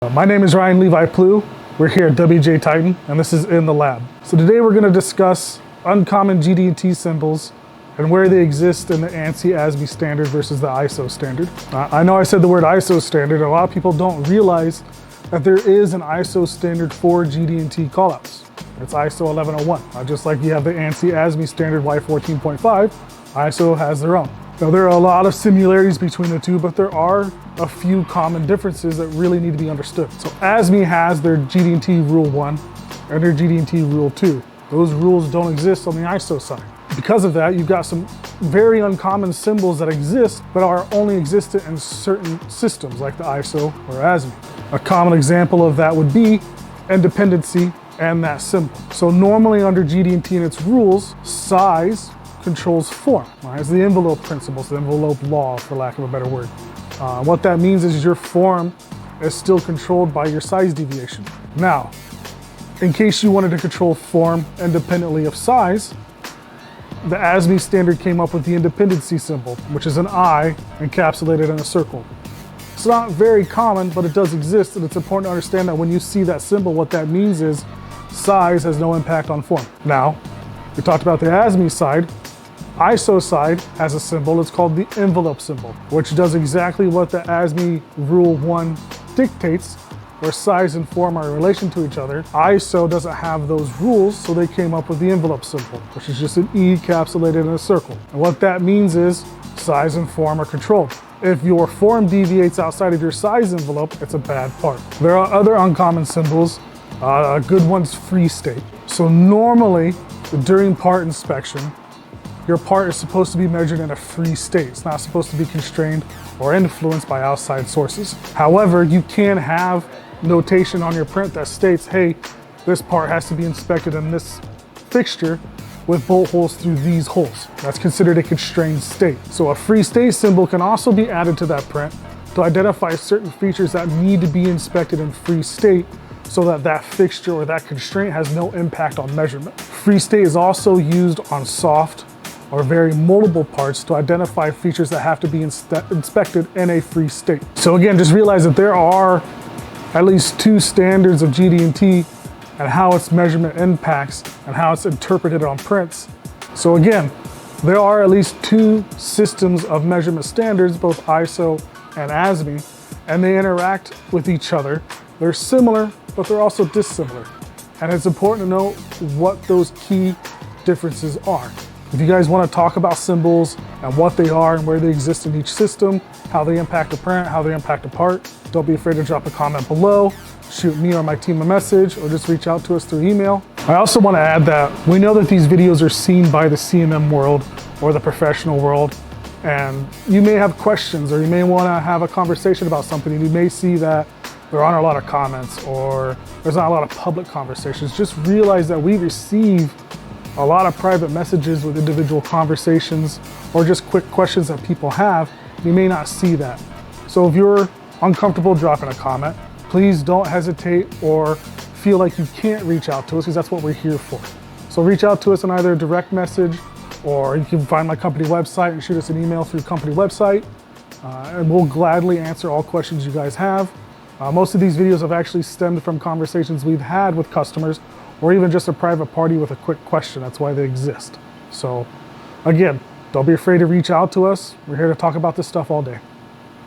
My name is Ryan Levi Ploughe. We're here at WJ Titan, and this is In the Lab. So today we're going to discuss uncommon GD&T symbols and where they exist in the ANSI ASME standard versus the ISO standard. I know I said the word ISO standard. A lot of people don't realize that there is an ISO standard for GD&T callouts. It's ISO 1101. Just like you have the ANSI ASME standard Y14.5, ISO has their own. Now, there are a lot of similarities between the two, but there are a few common differences that really need to be understood. So ASME has their GD&T Rule 1 and their GD&T Rule 2. Those rules don't exist on the ISO side. Because of that, you've got some very uncommon symbols that exist, but are only existent in certain systems like the ISO or ASME. A common example of that would be independency and that symbol. So normally under GD&T and its rules, size controls form. Right? It's the envelope principle, it's the envelope law, for lack of a better word. What that means is your form is still controlled by your size deviation. Now, in case you wanted to control form independently of size, the ASME standard came up with the independency symbol, which is an eye encapsulated in a circle. It's not very common, but it does exist, and it's important to understand that when you see that symbol, what that means is size has no impact on form. Now, we talked about the ASME side. ISO side has a symbol, it's called the envelope symbol, which does exactly what the ASME Rule 1 dictates, where size and form are in relation to each other. ISO doesn't have those rules, so they came up with the envelope symbol, which is just an E encapsulated in a circle. And what that means is size and form are controlled. If your form deviates outside of your size envelope, it's a bad part. There are other uncommon symbols. A good one's free state. So normally, during part inspection, your part is supposed to be measured in a free state. It's not supposed to be constrained or influenced by outside sources. However, you can have notation on your print that states, hey, this part has to be inspected in this fixture with bolt holes through these holes. That's considered a constrained state. So a free state symbol can also be added to that print to identify certain features that need to be inspected in free state so that that fixture or that constraint has no impact on measurement. Free state is also used on soft or very moldable parts to identify features that have to be inspected in a free state. So again, just realize that there are at least two standards of GD&T and how its measurement impacts and how it's interpreted on prints. So again, there are at least two systems of measurement standards, both ISO and ASME, and they interact with each other. They're similar, but they're also dissimilar. And it's important to know what those key differences are. If you guys want to talk about symbols and what they are and where they exist in each system, how they impact a print, how they impact a part, don't be afraid to drop a comment below, shoot me or my team a message, or just reach out to us through email. I also want to add that we know that these videos are seen by the CMM world or the professional world, and you may have questions or you may want to have a conversation about something, and you may see that there aren't a lot of comments or there's not a lot of public conversations. Just realize that we receive a lot of private messages with individual conversations or just quick questions that people have. You may not see that. So if you're uncomfortable dropping a comment, please don't hesitate or feel like you can't reach out to us, because that's what we're here for. So reach out to us on either a direct message, or you can find my company website and shoot us an email through company website, and we'll gladly answer all questions you guys have. Most of these videos have actually stemmed from conversations we've had with customers, or even just a private party with a quick question. That's why they exist. So again, don't be afraid to reach out to us. We're here to talk about this stuff all day.